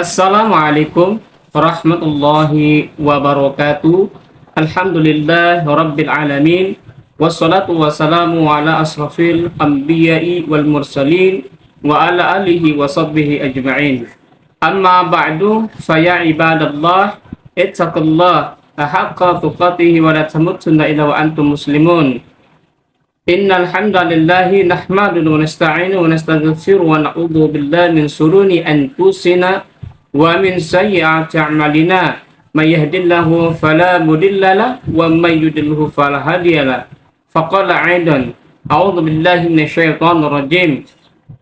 Assalamualaikum warahmatullahi wabarakatuh. Alhamdulillah rabbil alamin. Wassalatu wassalamu ala asrafil anbiya'i wal mursalin wa ala alihi wa sahbihi ajma'in. Amma ba'du, faya ibadallah, ittaqullah haqqa tuqatih wa la tamutunna illa wa antum muslimun. Innal hamdalillahi nahmaduhu wa nasta'inu wa nastaghfiruhu wa na'udzu billahi min shururi anfusina wa min sayyi'ati a'malina, may yahdihillahu fala mudilla lahu wa may yudlilhu fala hadiya lahu. Faqala 'aidan, a'udzu billahi minasyaitonir rajim.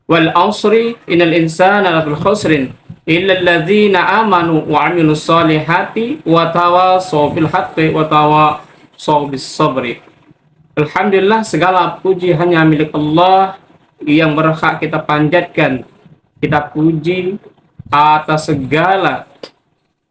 Wal 'asri innal insana lafii khusrin illa alladzina amanu wa 'amilus solihati wa tawassaw bil haqqi wa tawassaw bis sabri. Alhamdulillah, segala puji hanya milik Allah yang berhak kita panjatkan, kita puji atas segala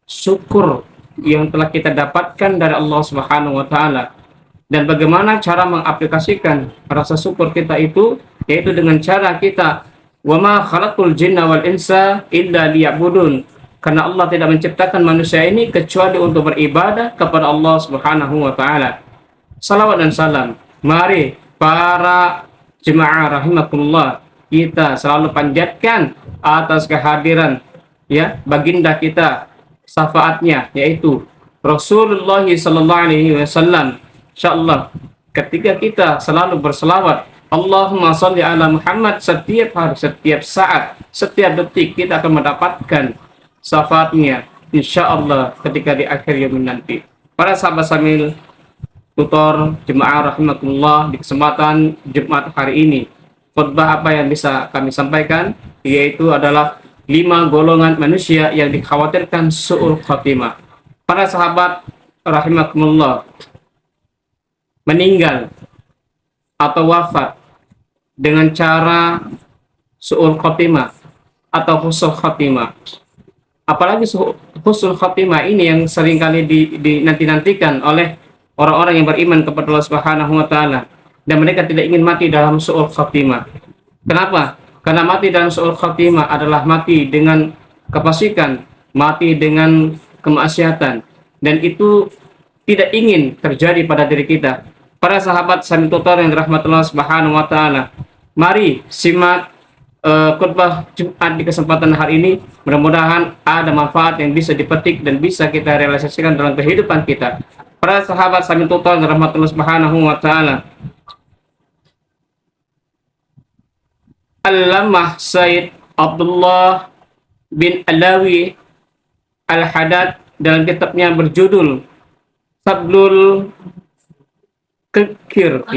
syukur yang telah kita dapatkan dari Allah Subhanahu wa taala. Dan bagaimana cara mengaplikasikan rasa syukur kita itu, yaitu dengan cara kita wa ma khalaqul jinna wal insa illa liya'budun. Karena Allah tidak menciptakan manusia ini kecuali untuk beribadah kepada Allah Subhanahu wa taala. Salawat dan salam, mari para jemaah rahimakumullah, kita selalu panjatkan atas kehadiran baginda kita, syafaatnya, yaitu Rasulullah sallallahu alaihi wasallam. Insyaallah ketika kita selalu berselawat Allahumma sholli ala Muhammad, setiap hari, setiap saat, setiap detik kita akan mendapatkan syafaatnya insyaallah ketika di akhir yaum nanti. Para sahabat sambil tutor jemaah rahimakumullah, di kesempatan Jumat hari ini, khutbah apa yang bisa kami sampaikan yaitu adalah 5 golongan manusia yang dikhawatirkan su'ul khatimah. Para sahabat rahimakumullah, meninggal atau wafat dengan cara su'ul khatimah atau husnul khatimah. Apalagi husnul khatimah ini yang seringkali dinanti-nantikan oleh orang-orang yang beriman kepada Allah Subhanahu wa taala, dan mereka tidak ingin mati dalam su'ul khatimah. Kenapa? Karena mati dalam su'ul khatimah adalah mati dengan kefasikan, mati dengan kemaksiatan, dan itu tidak ingin terjadi pada diri kita. Para sahabat sambil tutor yang dirahmati Allah Subhanahu wa taala, mari simak khutbah Jumat di kesempatan hari ini. Mudah-mudahan ada manfaat yang bisa dipetik dan bisa kita realisasikan dalam kehidupan kita. Para sahabat sambil tutor yang dirahmati Allah Subhanahu wa taala, Allamah Sayyid Abdullah bin Alawi Al-Haddad dalam kitabnya berjudul Sablul Kikir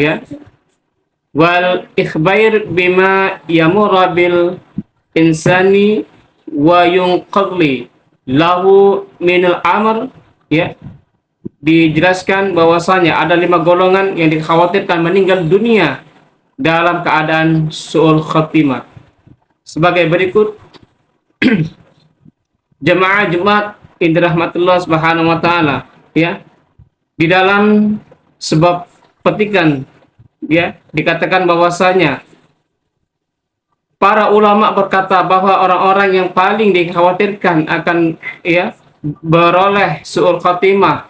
wal ikhbair bima yamurra bil insani wa yunqadli lahu minal amr, dijelaskan bahwasanya ada 5 golongan yang dikhawatirkan meninggal dunia dalam keadaan su'ul khatimah. Sebagai berikut. Jemaah Jumat yang dirahmatullah Subhanahu wa taala, di dalam sebab petikan dikatakan bahwasanya para ulama berkata bahwa orang-orang yang paling dikhawatirkan akan beroleh su'ul khatimah,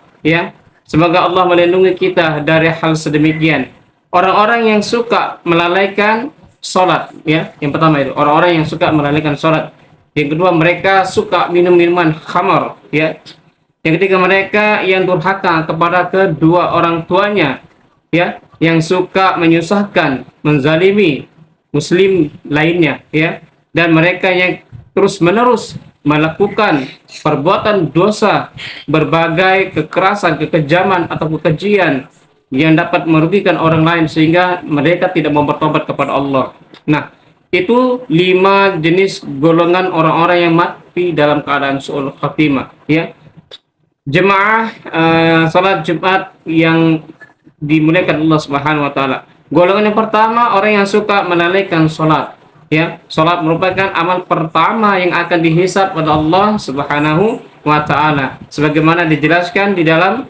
semoga Allah melindungi kita dari hal sedemikian. Orang-orang yang suka melalaikan sholat, yang pertama itu orang-orang yang suka melalaikan sholat. Yang kedua, mereka suka minum minuman khamar, Yang ketiga, mereka yang durhaka kepada kedua orang tuanya, yang suka menyusahkan, menzalimi muslim lainnya, dan mereka yang terus-menerus melakukan perbuatan dosa, berbagai kekerasan, kekejaman atau kekejian yang dapat merugikan orang lain sehingga mereka tidak mau bertobat kepada Allah. Nah, itu 5 jenis golongan orang-orang yang mati dalam keadaan su'ul khatimah, Jemaah salat Jumat yang dimuliakan Allah Subhanahu wa taala. Golongan yang pertama, orang yang suka melalaikan salat, Salat merupakan amal pertama yang akan dihisab pada Allah Subhanahu wa taala, sebagaimana dijelaskan di dalam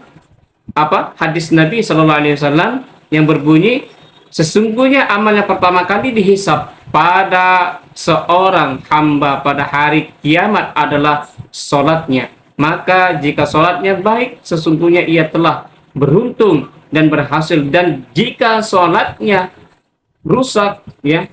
hadis Nabi sallallahu alaihi wasallam yang berbunyi, sesungguhnya amal yang pertama kali dihisab pada seorang hamba pada hari kiamat adalah solatnya. Maka jika solatnya baik, sesungguhnya ia telah beruntung dan berhasil. Dan jika solatnya rusak, ya,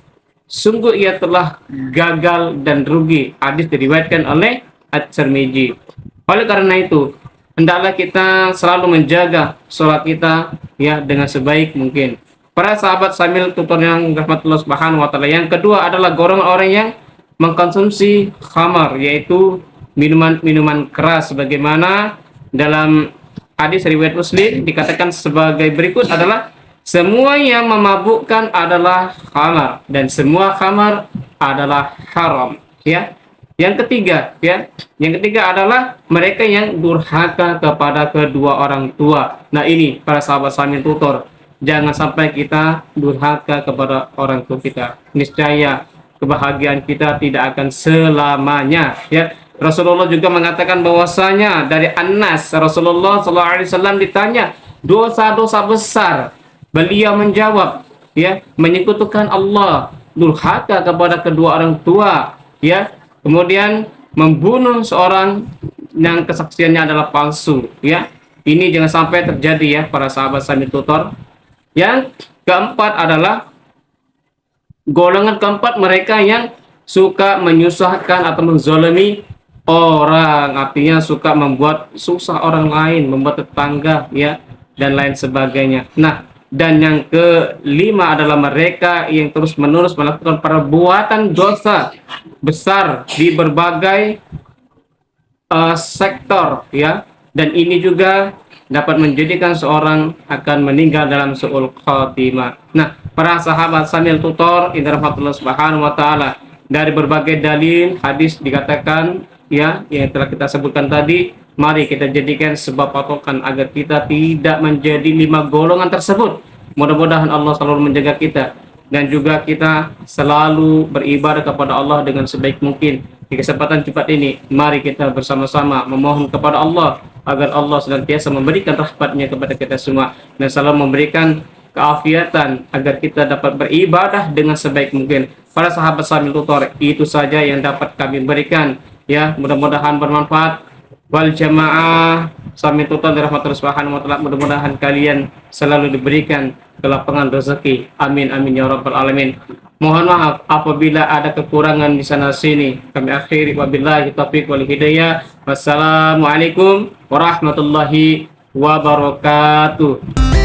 sungguh ia telah gagal dan rugi. Hadis diriwayatkan oleh At-Tirmidzi. Oleh karena itu, hendaklah kita selalu menjaga sholat kita, ya, dengan sebaik mungkin. Para sahabat sambil tutur yang rahmatullah subhanahu wa ta'ala. Yang kedua adalah golongan orang yang mengkonsumsi khamar, yaitu minuman-minuman keras. Sebagaimana dalam hadis riwayat Muslim dikatakan sebagai berikut adalah semua yang memabukkan adalah khamar dan semua khamar adalah haram, ya. Yang ketiga, ya, yang ketiga adalah mereka yang durhaka kepada kedua orang tua. Nah, ini para sahabat sambil tutur, jangan sampai kita durhaka kepada orang tua kita. Niscaya kebahagiaan kita tidak akan selamanya, ya. Rasulullah juga mengatakan bahwasanya dari Anas, Rasulullah SAW ditanya dosa-dosa besar, beliau menjawab, ya, menyekutukan Allah, durhaka kepada kedua orang tua, ya, kemudian membunuh seorang yang kesaksiannya adalah palsu, ya. Ini jangan sampai terjadi, ya, para sahabat sambil tutor. Yang keempat adalah golongan keempat mereka yang suka menyusahkan atau menzalimi orang, artinya suka membuat susah orang lain, membuat tetangga, ya, dan lain sebagainya. Nah, dan yang kelima adalah mereka yang terus-menerus melakukan perbuatan dosa besar di berbagai sektor, ya, dan ini juga dapat menjadikan seorang akan meninggal dalam su'ul khatimah. Nah, para sahabat sambil tutor inna rahmatullah subhanahu wa ta'ala, dari berbagai dalil hadis dikatakan, ya, yang telah kita sebutkan tadi, mari kita jadikan sebab patokan agar kita tidak menjadi 5 golongan tersebut. Mudah-mudahan Allah selalu menjaga kita dan juga kita selalu beribadah kepada Allah dengan sebaik mungkin. Di kesempatan cepat ini, mari kita bersama-sama memohon kepada Allah agar Allah senantiasa memberikan rahmat-Nya kepada kita semua dan selalu memberikan keafiatan agar kita dapat beribadah dengan sebaik mungkin. Para sahabat sambil tutor, itu saja yang dapat kami berikan, ya, mudah-mudahan bermanfaat. Wal jamaah sambil tutor dirahmati subhanahu wa ta'ala, mudah-mudahan kalian selalu diberikan kelapangan rezeki, amin amin ya rabbal alamin. Mohon maaf apabila ada kekurangan di sana sini. Kami akhiri wabillahi taufiq wal hidayah. Wassalamualaikum warahmatullahi wabarakatuh.